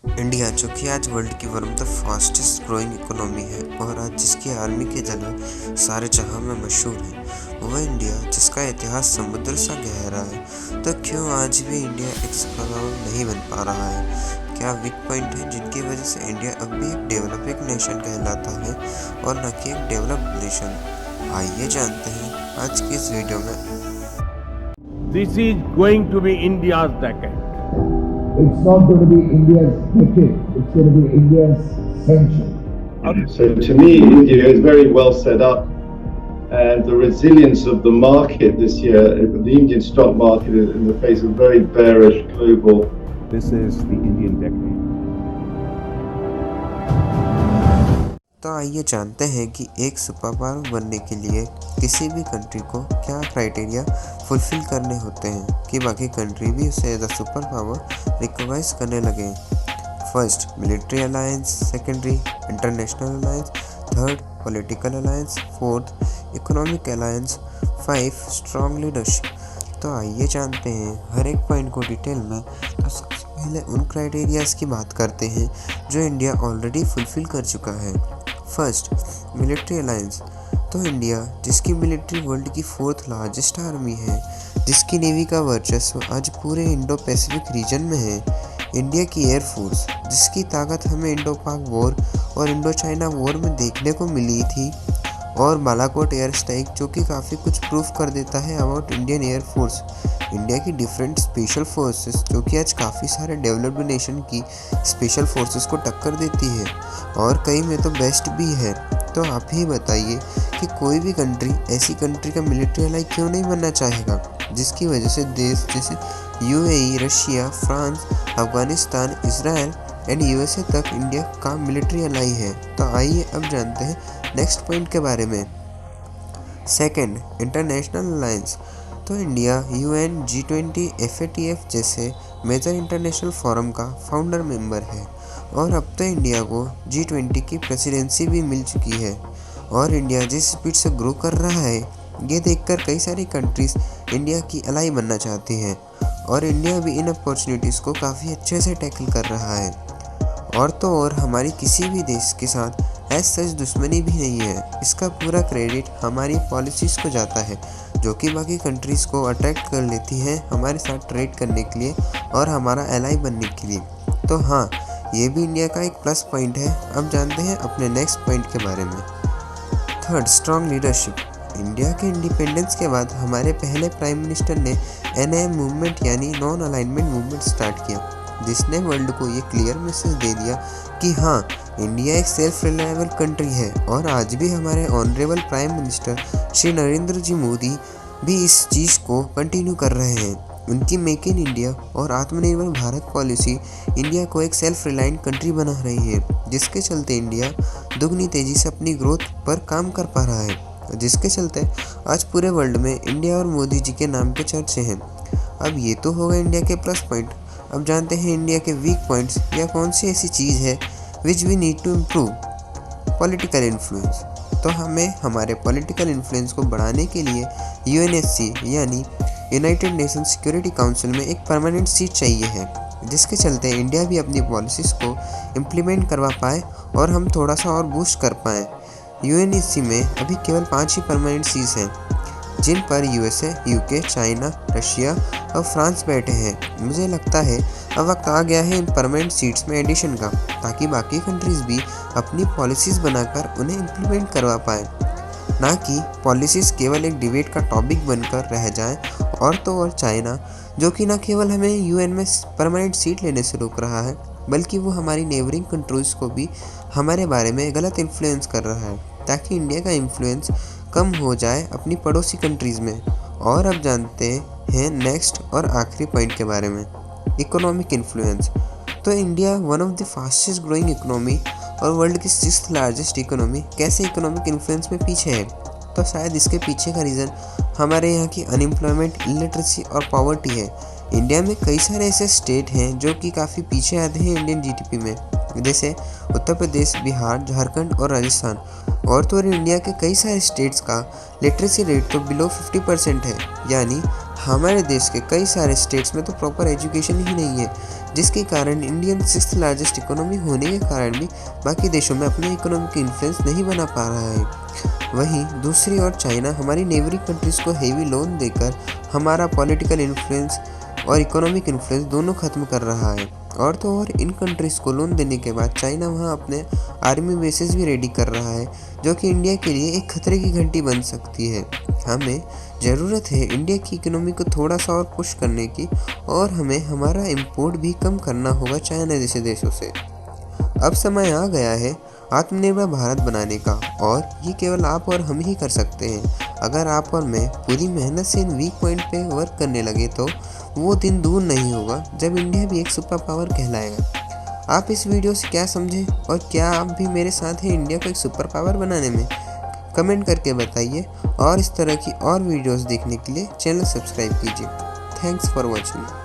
India जो कि आज वर्ल्ड की one of the fastest growing economy है और आज जिसकी आर्मी के जलवे सारे जहां में मशहूर है, वह इंडिया जिसका इतिहास समुद्र सा गहरा है, तो क्यों आज भी इंडिया एक सुपर पावर नहीं बन पा रहा है? क्या वीक पॉइंट है जिनकी वजह से इंडिया अब भी एक डेवलपिंग नेशन कहलाता है और न कि एक डेवलप्ड नेशन? आइए जानते हैं आज की इस वीडियो में। This is going to be India's decade. It's not going to be India's decade, it's going to be India's century. So to me, India is very well set up, and the resilience of the market this year, the Indian stock market, in the face of very bearish global. This is the Indian decade. तो आइए जानते हैं कि एक super power बनने के लिए किसी भी कंट्री को क्या क्राइटेरिया फुलफिल करने होते हैं कि बाकी कंट्री भी उसे as a super power recognize करने लगे। First, military alliance. Secondary, international alliance. Third, political alliance. Fourth, economic alliance. 5, strong leadership. तो आइए जानते हैं हर एक पॉइंट को डिटेल में। तो सबसे पहले उन क्राइटेरियाज की बात करते हैं जो इंडिया ऑलरेडी फुलफिल कर चुका है। First, military alliance. तो इंडिया जिसकी मिलिट्री वर्ल्ड की 4th लार्जेस्ट आर्मी है, जिसकी नेवी का वर्चस्व आज पूरे इंडो पैसिफिक रीजन में है, इंडिया की एयरफोर्स जिसकी ताकत हमें इंडो पाक वॉर और इंडो चाइना वॉर में देखने को मिली थी, और बालाकोट एयर स्ट्राइक जो कि काफ़ी कुछ प्रूफ कर देता है अबाउट इंडियन एयरफोर्स। इंडिया की डिफरेंट स्पेशल फोर्सेस जो कि आज काफ़ी सारे डेवलप्ड नेशन की स्पेशल फोर्सेस को टक्कर देती है और कई में तो बेस्ट भी है। तो आप ही बताइए कि कोई भी कंट्री ऐसी कंट्री का मिलिट्री अलाई क्यों नहीं बनना चाहेगा, जिसकी वजह से देश जैसे UAE, Russia, France, Afghanistan, Israel and USA तक इंडिया का मिलिट्री अलाई है। तो आइए अब जानते हैं नेक्स्ट पॉइंट के बारे में। Second, international alliance. तो इंडिया यूएन, G20, FATF जैसे मेजर इंटरनेशनल फोरम का फाउंडर मेंबर है और अब तो इंडिया को G20 की प्रेसिडेंसी भी मिल चुकी है। और इंडिया जिस स्पीड से ग्रो कर रहा है, ये देखकर कई सारी कंट्रीज़ इंडिया की अलाई बनना चाहती हैं और इंडिया भी इन अपॉर्चुनिटीज़ को काफ़ी अच्छे से टैकल कर रहा है। और तो और हमारी किसी भी देश के साथ एज सच दुश्मनी भी नहीं है। इसका पूरा क्रेडिट हमारी पॉलिसीज़ को जाता है जो कि बाकी कंट्रीज़ को अट्रैक्ट कर लेती हैं हमारे साथ ट्रेड करने के लिए और हमारा एलाई बनने के लिए। तो हाँ, ये भी इंडिया का एक प्लस पॉइंट है। अब जानते हैं अपने नेक्स्ट पॉइंट के बारे में। Third, strong leadership. इंडिया के इंडिपेंडेंस के बाद हमारे पहले प्राइम मिनिस्टर ने NAM मूवमेंट यानी नॉन अलाइनमेंट मूवमेंट स्टार्ट किया, जिसने वर्ल्ड को ये क्लियर मैसेज दे दिया कि हाँ, इंडिया एक सेल्फ रिलायबल कंट्री है। और आज भी हमारे honourable prime minister Shri Narendra ji Modi भी इस चीज़ को कंटिन्यू कर रहे हैं। उनकी मेक इन इंडिया और आत्मनिर्भर भारत पॉलिसी इंडिया को एक सेल्फ रिलायंट कंट्री बना रही है, जिसके चलते इंडिया दुगनी तेज़ी से अपनी ग्रोथ पर काम कर पा रहा है, जिसके चलते आज पूरे वर्ल्ड में इंडिया और मोदी जी के नाम के चर्चे हैं। अब ये तो होगा इंडिया के प्लस पॉइंट। अब जानते हैं इंडिया के वीक पॉइंट्स या कौन सी ऐसी चीज़ है which we need to improve. Political influence. तो हमें हमारे पॉलिटिकल इन्फ्लुएंस को बढ़ाने के लिए UNSC यानी यूनाइटेड नेशन सिक्योरिटी काउंसिल में एक परमानेंट सीट चाहिए है, जिसके चलते इंडिया भी अपनी पॉलिसीज़ को इम्प्लीमेंट करवा पाए और हम थोड़ा सा और बूस्ट कर पाएँ। UNSC में अभी केवल 5 ही परमानेंट सीट्स हैं, जिन पर USA, UK, चाइना, रशिया और फ्रांस बैठे हैं। मुझे लगता है अब वक्त आ गया है इन परमानेंट सीट्स में एडिशन का, ताकि बाकी कंट्रीज़ भी अपनी पॉलिसीज़ बनाकर उन्हें इम्प्लीमेंट करवा पाएँ, ना कि पॉलिसीज़ केवल एक डिबेट का टॉपिक बनकर रह जाएं। और तो और चाइना, जो कि न केवल हमें UN में परमानेंट सीट लेने से रोक रहा है, बल्कि वो हमारी नेबरिंग कंट्रीज़ को भी हमारे बारे में गलत इन्फ्लुएंस कर रहा है, ताकि इंडिया का इन्फ्लुएंस कम हो जाए अपनी पड़ोसी कंट्रीज़ में। और अब जानते हैं नेक्स्ट और आखिरी पॉइंट के बारे में, इकोनॉमिक इन्फ्लुएंस। तो India one of the fastest growing economy और वर्ल्ड की 6th लार्जेस्ट इकोनॉमी कैसे इकोनॉमिक इन्फ्लुएंस में पीछे है? तो शायद इसके पीछे का रीज़न हमारे यहाँ की अनएम्प्लॉयमेंट, इलिटरेसी और पॉवर्टी है। इंडिया में कई सारे ऐसे स्टेट हैं जो कि काफ़ी पीछे आते हैं इंडियन GDP में, जैसे उत्तर प्रदेश, बिहार, झारखंड और राजस्थान। और तो इंडिया के कई सारे स्टेट्स का लिटरेसी रेट तो बिलो 50% है, यानी हमारे देश के कई सारे स्टेट्स में तो प्रॉपर एजुकेशन ही नहीं है, जिसके कारण इंडियन 6th लार्जेस्ट इकोनॉमी होने के कारण भी बाकी देशों में अपने इकोनॉमिक इन्फ्लुएंस नहीं बना पा रहा है। वहीं दूसरी ओर चाइना हमारी नेबरिंग कंट्रीज़ को हेवी लोन देकर हमारा पॉलिटिकल इन्फ्लुएंस और इकोनॉमिक इन्फ्लुएंस दोनों खत्म कर रहा है। और तो और इन कंट्रीज़ को लोन देने के बाद चाइना वहां अपने आर्मी बेसेस भी रेडी कर रहा है, जो कि इंडिया के लिए एक खतरे की घंटी बन सकती है। हमें ज़रूरत है इंडिया की इकोनॉमी को थोड़ा सा और पुश करने की, और हमें हमारा इंपोर्ट भी कम करना होगा चाइना जैसे देशों से। अब समय आ गया है आत्मनिर्भर भारत बनाने का, और ये केवल आप और हम ही कर सकते हैं। अगर आप और मैं पूरी मेहनत से इन वीक पॉइंट पे वर्क करने लगे तो वो दिन दूर नहीं होगा जब इंडिया भी एक सुपर पावर कहलाएगा। आप इस वीडियो से क्या समझे, और क्या आप भी मेरे साथ हैं इंडिया को एक सुपर पावर बनाने में? कमेंट करके बताइए, और इस तरह की और वीडियोस देखने के लिए चैनल सब्सक्राइब कीजिए। Thanks for watching.